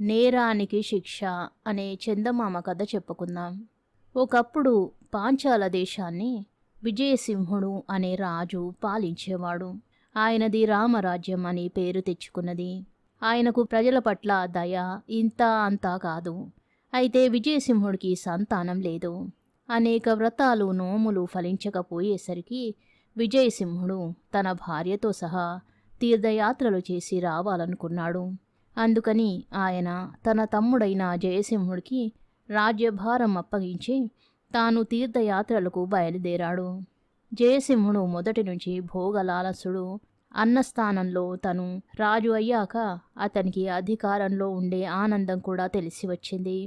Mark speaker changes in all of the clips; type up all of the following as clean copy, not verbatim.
Speaker 1: నేరానికి శిక్ష అనే చందమామ కథ చెప్పుకుందాం. ఒకప్పుడు పాంచాల దేశాన్ని విజయసింహుడు అనే రాజు పాలించేవాడు. ఆయనది రామరాజ్యం అని పేరు తెచ్చుకున్నది. ఆయనకు ప్రజల పట్ల దయ ఇంత అంతా కాదు. అయితే విజయసింహుడికి సంతానం లేదు. అనేక వ్రతాలు నోములు ఫలించకపోయేసరికి విజయసింహుడు తన భార్యతో సహా తీర్థయాత్రలు చేసి రావాలనుకున్నాడు. అందుకని ఆయన తన తమ్ముడైన జయసింహుడికి రాజ్యభారం అప్పగించి తాను తీర్థయాత్రలకు బయలుదేరాడు. జయసింహుడు మొదటి నుంచి భోగలాలసుడు. అన్నస్థానంలో తను రాజు అయ్యాక అతనికి అధికారంలో ఉండే ఆనందం కూడా తెలిసి వచ్చింది.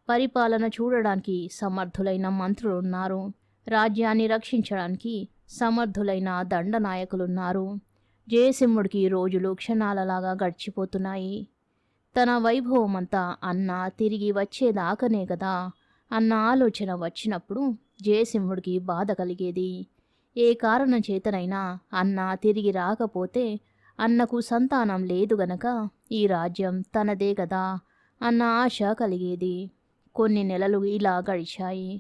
Speaker 1: పరిపాలన చూడడానికి సమర్థులైన మంత్రులున్నారు. రాజ్యాన్ని రక్షించడానికి సమర్థులైన దండనాయకులున్నారు. జయసింహుడికి రోజులు క్షణాలలాగా గడిచిపోతున్నాయి. తన వైభవమంతా అన్న తిరిగి వచ్చేదాకనే కదా అన్న ఆలోచన వచ్చినప్పుడు జయసింహుడికి బాధ కలిగేది. ఏ కారణం చేతనైనా అన్న తిరిగి రాకపోతే అన్నకు సంతానం లేదు గనక ఈ రాజ్యం తనదే కదా అన్న ఆశ కలిగేది. కొన్ని నెలలు ఇలా గడిచాయి.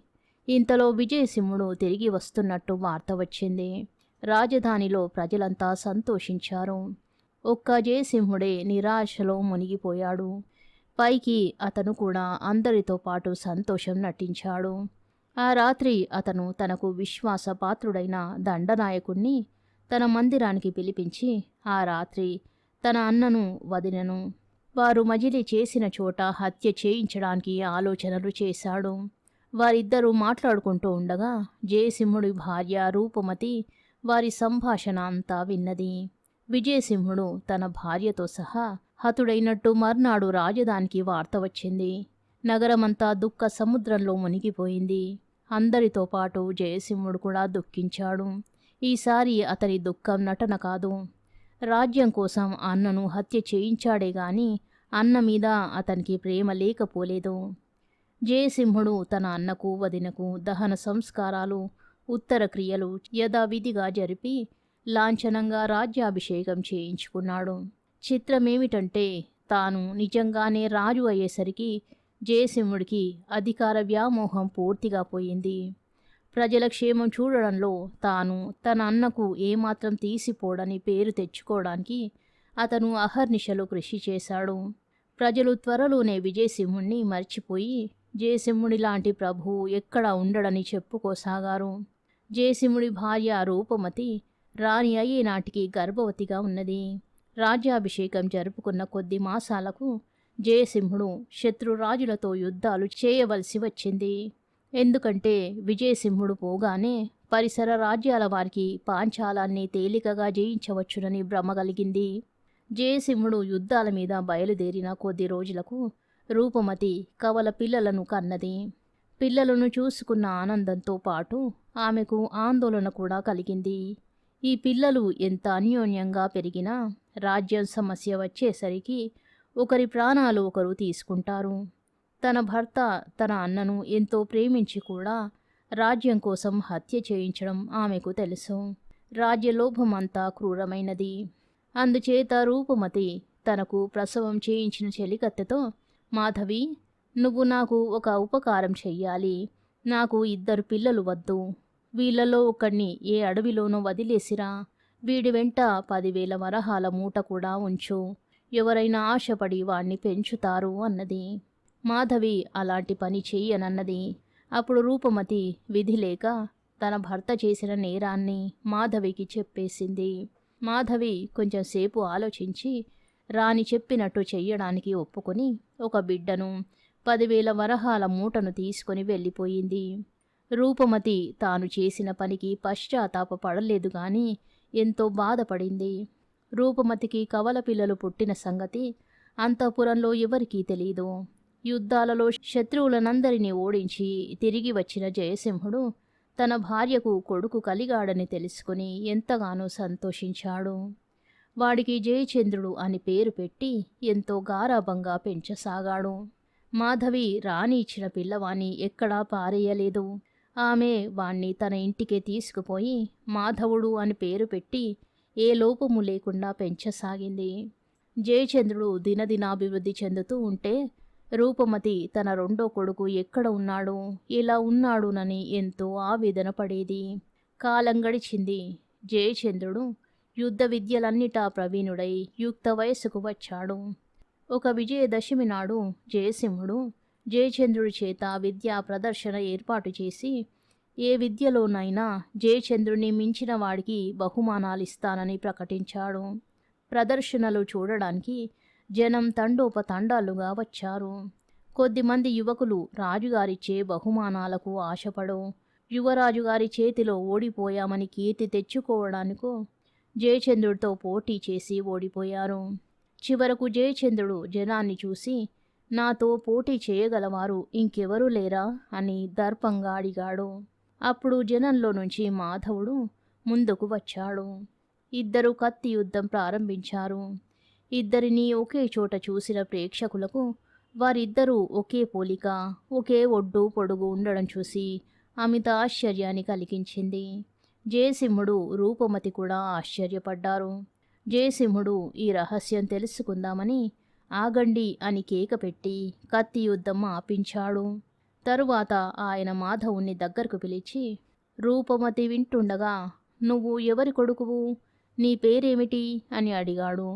Speaker 1: ఇంతలో విజయసింహుడు తిరిగి వస్తున్నట్టు వార్త వచ్చింది. రాజధానిలో ప్రజలంతా సంతోషించారు. ఒక్క జయసింహుడే నిరాశలో మునిగిపోయాడు. పైకి అతను కూడా అందరితో పాటు సంతోషం నటించాడు. ఆ రాత్రి అతను తనకు విశ్వాసపాత్రుడైన దండనాయకుణ్ణి తన మందిరానికి పిలిపించి ఆ రాత్రి తన అన్నను వదినను వారు మజిలీ చేసిన చోట హత్య చేయించడానికి ఆలోచనలు చేశాడు. వారిద్దరూ మాట్లాడుకుంటూ ఉండగా జయసింహుడి భార్య రూపమతి వారి సంభాషణ అంతా విన్నది. విజయసింహుడు తన భార్యతో సహా హతుడైనట్టు మర్నాడు రాజధానికి వార్త వచ్చింది. నగరమంతా దుఃఖ సముద్రంలో మునిగిపోయింది. అందరితో పాటు జయసింహుడు కూడా దుఃఖించాడు. ఈసారి అతని దుఃఖం నటన కాదు. రాజ్యం కోసం అన్నను హత్య చేయించాడే గాని అన్న మీద అతనికి ప్రేమ లేకపోలేదు. జయసింహుడు తన అన్నకు వదినకు దహన సంస్కారాలు ఉత్తర క్రియలు యథావిధిగా జరిపి లాంఛనంగా రాజ్యాభిషేకం చేయించుకున్నాడు. చిత్రమేమిటంటే తాను నిజంగానే రాజు అయ్యేసరికి జయసింహుడికి అధికార వ్యామోహం పూర్తిగా పోయింది. ప్రజల క్షేమం చూడడంలో తాను తన అన్నకు ఏమాత్రం తీసిపోడని పేరు తెచ్చుకోవడానికి అతను అహర్నిశలు కృషి చేశాడు. ప్రజలు త్వరలోనే విజయసింహుణ్ణి మర్చిపోయి జయసింహుడి లాంటి ప్రభువు ఎక్కడా ఉండడని చెప్పుకోసాగారు. జయసింహుడి భార్య రూపమతి రాణి అయ్యే నాటికి గర్భవతిగా ఉన్నది. రాజ్యాభిషేకం జరుపుకున్న కొద్ది మాసాలకు జయసింహుడు శత్రురాజులతో యుద్ధాలు చేయవలసి వచ్చింది. ఎందుకంటే విజయసింహుడు పోగానే పరిసర రాజ్యాల వారికి పాంచాలాన్ని తేలికగా జయించవచ్చునని భ్రమ కలిగింది. జయసింహుడు యుద్ధాల మీద బయలుదేరిన కొద్ది రోజులకు రూపమతి కవల పిల్లలను కన్నది. పిల్లలను చూసుకున్న ఆనందంతో పాటు ఆమెకు ఆందోళన కూడా కలిగింది. ఈ పిల్లలు ఎంత అన్యోన్యంగా పెరిగినా రాజ్యం సమస్య వచ్చేసరికి ఒకరి ప్రాణాలు ఒకరు తీసుకుంటారు. తన భర్త తన అన్నను ఎంతో ప్రేమించి కూడా రాజ్యం కోసం హత్య చేయించడం ఆమెకు తెలుసు. రాజ్యలోభం అంతా క్రూరమైనది. అందుచేత రూపమతి తనకు ప్రసవం చేయించిన చెలికత్తెతో, మాధవి, నువ్వు నాకు ఒక ఉపకారం చెయ్యాలి. నాకు 2 పిల్లలు వద్దు. వీళ్లలో ఒకణ్ణి ఏ అడవిలోనో వదిలేసిరా. వీడి వెంట 10,000 వరహాల మూట కూడా ఉంచు. ఎవరైనా ఆశపడి వాణ్ణి పెంచుతారు అన్నది. మాధవి అలాంటి పని చెయ్యనన్నది. అప్పుడు రూపమతి విధి లేక తన భర్త చేసిన నేరాన్ని మాధవికి చెప్పేసింది. మాధవి కొంచెంసేపు ఆలోచించి రాణి చెప్పినట్టు చెయ్యడానికి ఒప్పుకొని ఒక బిడ్డను 10,000 వరహాల మూటను తీసుకొని వెళ్ళిపోయింది. రూపమతి తాను చేసిన పనికి పశ్చాత్తాప పడలేదు గాని ఎంతో బాధపడింది. రూపమతికి కవల పిల్లలు పుట్టిన సంగతి అంతఃపురంలో ఎవరికీ తెలీదు. యుద్ధాలలో శత్రువులనందరినీ ఓడించి తిరిగి వచ్చిన జయసింహుడు తన భార్యకు కొడుకు కలిగాడని తెలుసుకుని ఎంతగానో సంతోషించాడు. వాడికి జయచంద్రుడు అని పేరు పెట్టి ఎంతో గారాబంగా పెంచసాగాడు. మాధవి రాణి ఇచ్చిన పిల్లవాణ్ణి ఎక్కడా పారేయలేదు. ఆమె వాణ్ణి తన ఇంటికే తీసుకుపోయి మాధవుడు అని పేరు పెట్టి ఏ లోపము లేకుండా పెంచసాగింది. జయచంద్రుడు దినదినాభివృద్ధి చెందుతూ ఉంటే రూపమతి తన రెండో కొడుకు ఎక్కడ ఉన్నాడు, ఎలా ఉన్నాడునని ఎంతో ఆవేదన పడేది. కాలం గడిచింది. జయచంద్రుడు యుద్ధ విద్యలన్నిటా ప్రవీణుడై యుక్త వయస్సుకు వచ్చాడు. ఒక విజయదశమి నాడు జయసింహుడు జయచంద్రుడి చేత విద్యా ప్రదర్శన ఏర్పాటు చేసి, ఏ విద్యలోనైనా జయచంద్రుని మించిన వాడికి బహుమానాలిస్తానని ప్రకటించాడు. ప్రదర్శనలు చూడడానికి జనం తండోపతండాలుగా వచ్చారు. కొద్దిమంది యువకులు రాజుగారిచ్చే బహుమానాలకు ఆశపడో, యువరాజుగారి చేతిలో ఓడిపోయామని కీర్తి తెచ్చుకోవడానికో జయచంద్రుడితో పోటీ చేసి ఓడిపోయారు. చివరకు జయచంద్రుడు జనాన్ని చూసి, నాతో పోటీ చేయగలవారు ఇంకెవరూ లేరా అని దర్పంగా అడిగాడు. అప్పుడు జనంలో నుంచి మాధవుడు ముందుకు వచ్చాడు. ఇద్దరు కత్తి యుద్ధం ప్రారంభించారు. ఇద్దరినీ ఒకే చోట చూసిన ప్రేక్షకులకు వారిద్దరూ ఒకే పోలిక, ఒకే ఒడ్డు పొడుగు ఉండడం చూసి అమిత ఆశ్చర్యాన్ని కలిగించింది. జయసింహుడు, రూపమతి కూడా ఆశ్చర్యపడ్డారు. జయసింహుడు ఈ రహస్యం తెలుసుకుందామని ఆగండి అని కేక పెట్టి కత్తి యుద్ధం ఆపించాడు. తరువాత ఆయన మాధవుణ్ణి దగ్గరకు పిలిచి, రూపమతి వింటుండగా, నువ్వు ఎవరి కొడుకువు, నీ పేరేమిటి అని అడిగాడు.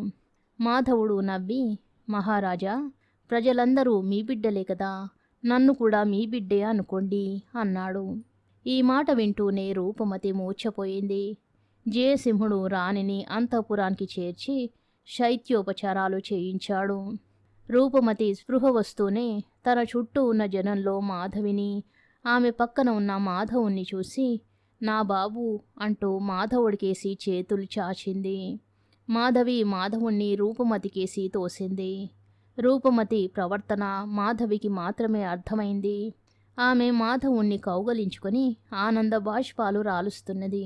Speaker 1: మాధవుడు నవ్వి, మహారాజా, ప్రజలందరూ మీ బిడ్డలే కదా, నన్ను కూడా మీ బిడ్డే అనుకోండి అన్నాడు. ఈ మాట వింటూనే రూపమతి మూర్ఛపోయింది. జయసింహుడు రాణిని అంతఃపురానికి చేర్చి శైత్యోపచారాలు చేయించాడు. రూపమతి స్పృహ వస్తూనే తన చుట్టూ ఉన్న జనంలో మాధవిని, ఆమె పక్కన ఉన్న మాధవుణ్ణి చూసి, నా బాబు అంటూ మాధవుడికేసి చేతులు చాచింది. మాధవి మాధవుణ్ణి రూపమతికేసి తోసింది. రూపమతి ప్రవర్తన మాధవికి మాత్రమే అర్థమైంది. ఆమె మాధవుణ్ణి కౌగలించుకొని ఆనంద బాష్పాలు రాలుస్తున్నది.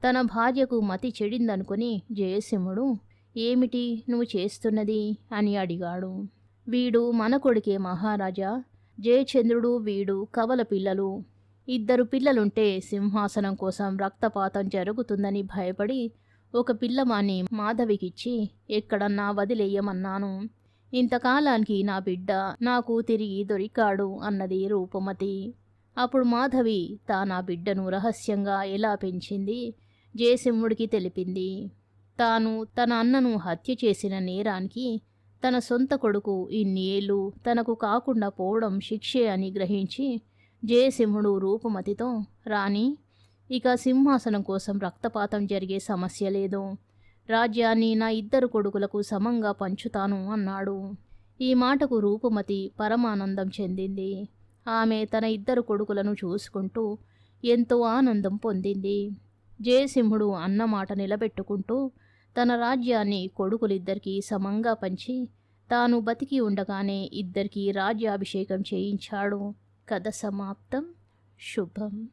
Speaker 1: తన భార్యకు మతి చెడిందనుకుని జయసింహుడు, ఏమిటి నువ్వు చేస్తున్నది అని అడిగాడు. వీడు మన కొడుకే మహారాజా, జయచంద్రుడు వీడు కవల పిల్లలు. ఇద్దరు పిల్లలుంటే సింహాసనం కోసం రక్తపాతం జరుగుతుందని భయపడి ఒక పిల్లవాణ్ణి మాధవికిచ్చి ఎక్కడన్నా వదిలేయమన్నాను. ఇంతకాలానికి నా బిడ్డ నాకు తిరిగి దొరికాడు అన్నది రూపమతి. అప్పుడు మాధవి తానా బిడ్డను రహస్యంగా ఎలా పెంచింది జయసింహుడికి తెలిపింది. తాను తన అన్నను హత్య చేసిన నేరానికి తన సొంత కొడుకు ఇన్ని ఏళ్ళు తనకు కాకుండా పోవడం శిక్షే అని గ్రహించి జయసింహుడు రూపమతితో, రాణి, ఇక సింహాసనం కోసం రక్తపాతం జరిగే సమస్య లేదు. రాజ్యాన్ని నా ఇద్దరు కొడుకులకు సమంగా పంచుతాను అన్నాడు. ఈ మాటకు రూపమతి పరమానందం చెందింది. ఆమె తన ఇద్దరు కొడుకులను చూసుకుంటూ ఎంతో ఆనందం పొందింది. జయసింహుడు అన్నమాట నిలబెట్టుకుంటూ తన రాజ్యాన్ని కొడుకులిద్దరికీ సమంగా పంచి తాను బతికి ఉండగానే ఇద్దరికీ రాజ్యాభిషేకం చేయించాడు. కథ సమాప్తం. శుభం.